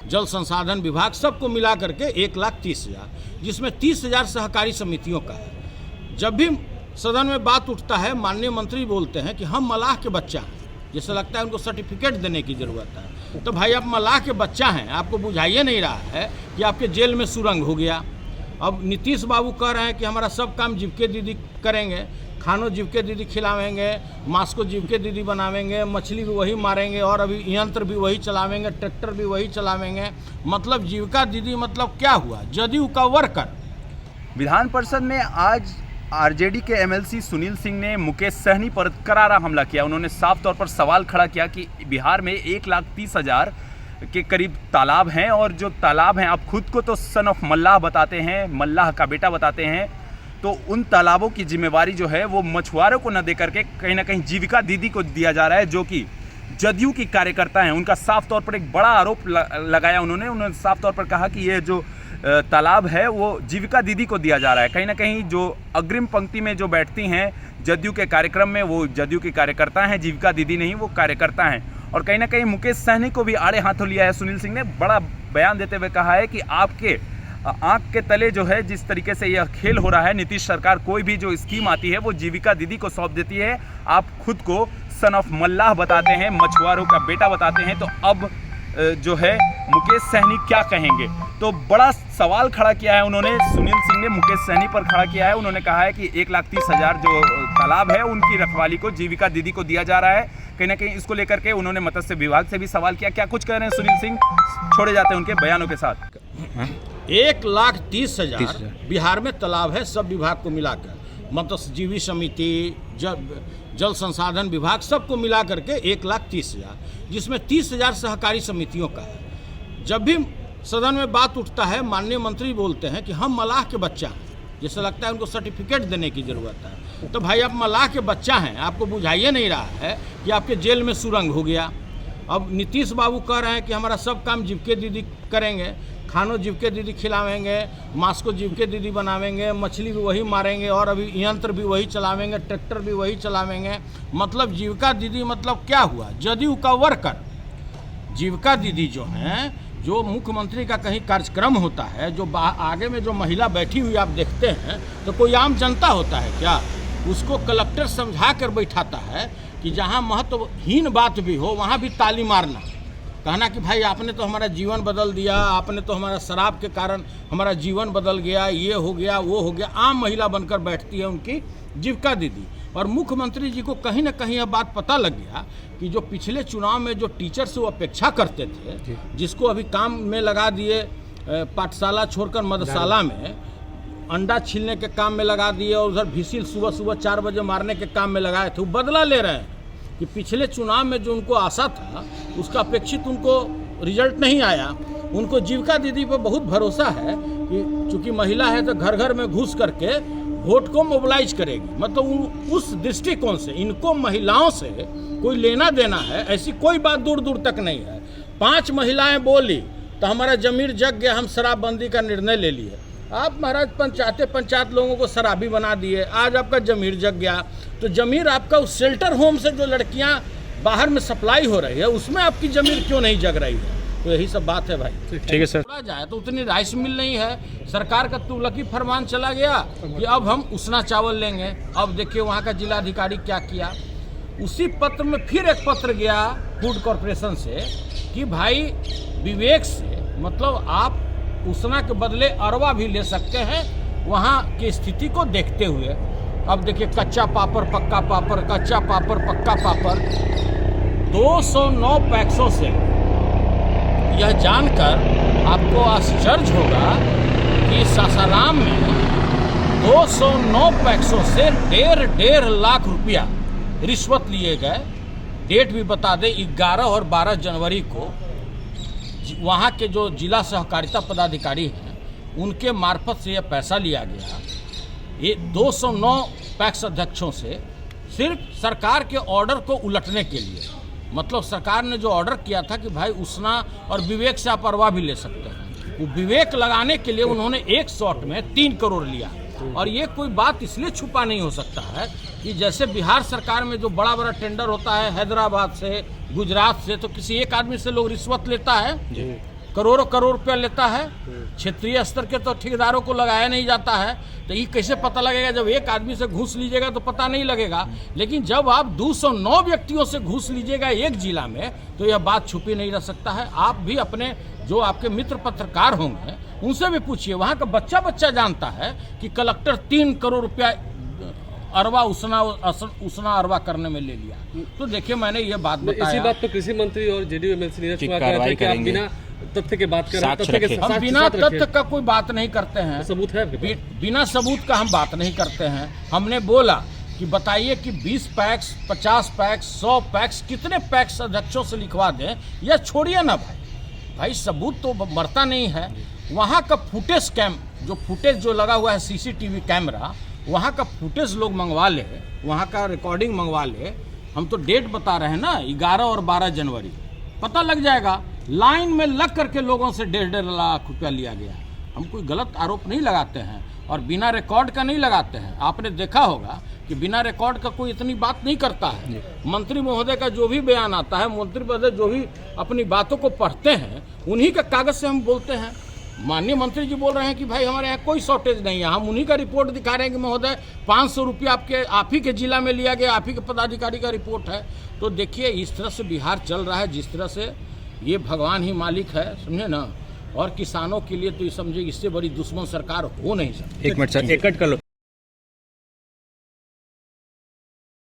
जल संसाधन विभाग, सबको मिला करके 1,30,000, जिसमें 30,000 सहकारी समितियों का है। जब भी सदन में बात उठता है, माननीय मंत्री बोलते हैं कि हम मलाह के बच्चा हैं, जैसे लगता है उनको सर्टिफिकेट देने की ज़रूरत है। तो भाई, आप मलाह के बच्चा हैं, आपको बुझाइए नहीं रहा है कि आपके जेल में सुरंग हो गया। अब नीतीश बाबू कह रहे हैं कि हमारा सब काम जीविका दीदी करेंगे, खानों जीविका दीदी खिलावेंगे, मांस को जीविका दीदी बनावेंगे, मछली भी वही मारेंगे और अभी यंत्र भी वही चलावेंगे, ट्रैक्टर भी वही चलावेंगे। मतलब जीविका दीदी मतलब क्या हुआ? जदयू का वर्कर। विधान परिषद में आज आरजेडी के एमएलसी सुनील सिंह ने मुकेश सहनी पर करारा हमला किया। उन्होंने साफ तौर पर सवाल खड़ा किया कि बिहार में 1,30,000 के करीब तालाब हैं, और जो तालाब हैं, आप खुद को तो सन ऑफ मल्लाह बताते हैं, मल्लाह का बेटा बताते हैं, तो उन तालाबों की जिम्मेवारी जो है वो मछुआरों को न दे करके कहीं ना कहीं जीविका दीदी को दिया जा रहा है, जो कि जदयू की कार्यकर्ता हैं। उनका साफ तौर पर एक बड़ा आरोप लगाया उन्होंने साफ तौर पर कहा कि ये जो तालाब है वो जीविका दीदी को दिया जा रहा है। कहीं ना कहीं जो अग्रिम पंक्ति में जो बैठती हैं जदयू के कार्यक्रम में, वो जदयू की कार्यकर्ता हैं, जीविका दीदी नहीं, वो कार्यकर्ता हैं। और कहीं ना कहीं मुकेश सहनी को भी आड़े हाथों लिया है। सुनील सिंह ने बड़ा बयान देते हुए कहा है कि आपके आंख के तले जो है जिस तरीके से यह खेल हो रहा है, नीतीश सरकार कोई भी जो स्कीम आती है वो जीविका दीदी को सौंप देती है। आप खुद को सन ऑफ मल्लाह बताते हैं, मछुआरों का बेटा बताते हैं, तो अब जो है मुकेश सहनी क्या कहेंगे? तो बड़ा सवाल खड़ा किया है उन्होंने, सुनील सिंह ने मुकेश सहनी पर खड़ा किया है। उन्होंने कहा है कि 1,30,000 जो तालाब है उनकी रखवाली को जीविका दीदी को दिया जा रहा है। कहीं ना कहीं इसको लेकर के उन्होंने मत्स्य विभाग से भी सवाल किया। क्या कुछ कह रहे हैं सुनील सिंह? छोड़े जाते हैं उनके बयानों के साथ। 1,30,000 बिहार में तालाब है, सब विभाग को मिलाकर, मत्स्यजीवी समिति, जल संसाधन विभाग, सबको मिला करके 1,30,000, जिसमें 30,000 सहकारी समितियों का है। जब भी सदन में बात उठता है, माननीय मंत्री बोलते हैं कि हम मलाह के बच्चा हैं, जैसे लगता है उनको सर्टिफिकेट देने की ज़रूरत है। तो भाई, आप मलाह के बच्चा हैं, आपको बुझाइए नहीं रहा है कि आपके जेल में सुरंग हो गया। अब नीतीश बाबू कह रहे हैं कि हमारा सब काम जीविका दीदी करेंगे, खानों जीविका दीदी खिलावेंगे, मांस को जीविका दीदी बनावेंगे, मछली भी वही मारेंगे और अभी यंत्र भी वही चलावेंगे, ट्रैक्टर भी वही चलावेंगे। मतलब जीविका दीदी मतलब क्या हुआ? जदयू का वर्कर। जीविका दीदी जो हैं, जो मुख्यमंत्री का कहीं कार्यक्रम होता है, जो आगे में जो महिला बैठी हुई आप देखते हैं, तो कोई आम जनता होता है क्या? उसको कलेक्टर समझा कर बैठाता है कि जहाँ महत्वहीन बात भी हो वहाँ भी ताली मारना, कहना कि भाई आपने तो हमारा जीवन बदल दिया, आपने तो हमारा शराब के कारण हमारा जीवन बदल गया, ये हो गया, वो हो गया। आम महिला बनकर बैठती है उनकी जीविका दीदी। और मुख्यमंत्री जी को कहीं ना कहीं यह बात पता लग गया कि जो पिछले चुनाव में जो टीचर से वो अपेक्षा करते थे, जिसको अभी काम में लगा दिए, पाठशाला छोड़कर मदरसाला में अंडा छीलने के काम में लगा दिए, और उधर भिसिल सुबह सुबह 4 बजे मारने के काम में लगाए थे, वो बदला ले रहे हैं कि पिछले चुनाव में जो उनको आशा था उसका अपेक्षित उनको रिजल्ट नहीं आया। उनको जीविका दीदी पर बहुत भरोसा है कि चूँकि महिला है तो घर घर में घुस करके वोट को मोबिलाइज करेगी। मतलब उस दृष्टिकोण से इनको महिलाओं से कोई लेना देना है, ऐसी कोई बात दूर दूर तक नहीं है। 5 महिलाएं बोली तो हमारा जमीर जग गया, हम शराबबंदी का निर्णय ले लिए। आप महाराज पंचायत लोगों को शराबी बना दिए, आज आपका जमीर जग गया। तो जमीर आपका उस शेल्टर होम से जो लड़कियां बाहर में सप्लाई हो रही है, उसमें आपकी जमीर क्यों नहीं जग रही है? तो यही सब बात है भाई। ठीक है सर। जाए तो उतनी राइस मिल नहीं है, सरकार का तुगलकी फरमान चला गया कि अब हम उसना चावल लेंगे। अब देखिए वहाँ का जिलाधिकारी क्या किया, उसी पत्र में फिर एक पत्र गया फूड कॉरपोरेशन से कि भाई विवेक से, मतलब आप उसना के बदले अरवा भी ले सकते हैं वहाँ की स्थिति को देखते हुए। अब देखिए कच्चा पापड़ पक्का पापड़, कच्चा पापड़ पक्का पापड़ 209 पैक्सों से, यह जानकर आपको आश्चर्य होगा कि सासाराम में 209 पैक्सों से 1.5 लाख रुपया रिश्वत लिए गए। डेट भी बता दें, 11 और 12 जनवरी को वहाँ के जो जिला सहकारिता पदाधिकारी हैं उनके मार्फत से यह पैसा लिया गया। ये 209 पैक्स अध्यक्षों से सिर्फ सरकार के ऑर्डर को उलटने के लिए। मतलब सरकार ने जो ऑर्डर किया था कि भाई उसना और विवेक से आप अरवा भी ले सकते हैं, वो विवेक लगाने के लिए उन्होंने एक शॉट में 3 करोड़ लिया। और ये कोई बात इसलिए छुपा नहीं हो सकता है कि जैसे बिहार सरकार में जो बड़ा बड़ा टेंडर होता है हैदराबाद से, गुजरात से, तो किसी एक आदमी से लोग रिश्वत लेता है? करोड़ों करोड़ रुपया लेता है। क्षेत्रीय स्तर के तो ठेकेदारों को लगाया नहीं जाता है, तो ये कैसे पता लगेगा? जब एक आदमी से घूस लीजिएगा तो पता नहीं लगेगा, लेकिन जब आप 209 व्यक्तियों से घूस लीजिएगा एक जिला में, तो यह बात छुपी नहीं रह सकता है। आप भी अपने जो आपके मित्र पत्रकार होंगे उनसे भी पूछिए, वहाँ का बच्चा बच्चा जानता है कि कलेक्टर 3 करोड़ रुपया अरवा उसना अरवा करने में ले लिया। तो देखिए, मैंने ये बात बताया। इसी बात पर कृषि मंत्री और जेडीयू एमएलसी नीरज कुमार कह रहे थे कि आप बिना तथ्य के बात कर रहे हैं, तथ्य के हम बिना तथ्य का कोई बात नहीं करते हैं। सबूत है आपके पास? बिना सबूत का हम बात नहीं करते हैं। हमने बोला कि बताइए कि 20 पैक्स, 50 पैक्स, 100 पैक्स, कितने पैक्स अध्यक्षों से लिखवा दें, या छोड़िए ना भाई सबूत तो मरता नहीं है। वहाँ का फुटेज जो लगा हुआ है सीसीटीवी कैमरा, वहाँ का फुटेज लोग मंगवा ले, वहाँ का रिकॉर्डिंग मंगवा ले। हम तो डेट बता रहे हैं ना, 11 और 12 जनवरी, पता लग जाएगा। लाइन में लग करके लोगों से 1.5 लाख रुपया लिया गया। हम कोई गलत आरोप नहीं लगाते हैं और बिना रिकॉर्ड का नहीं लगाते हैं। आपने देखा होगा कि बिना रिकॉर्ड का कोई इतनी बात नहीं करता है। मंत्री महोदय का जो भी बयान आता है, मंत्री महोदय जो भी अपनी बातों को पढ़ते हैं, उन्हीं का कागज से हम बोलते हैं। माननीय मंत्री जी बोल रहे हैं कि भाई हमारे यहाँ कोई शॉर्टेज नहीं है, हम उन्हीं का रिपोर्ट दिखा रहे हैं कि महोदय 500 रुपया आप ही के जिला में लिया गया, आप ही के पदाधिकारी का रिपोर्ट है। तो देखिए, इस तरह से बिहार चल रहा है, जिस तरह से ये भगवान ही मालिक है, समझे ना। और किसानों के लिए तो ये समझे, इससे बड़ी दुश्मन सरकार हो नहीं सकती। एक मिनट सर, एक कट कर लो।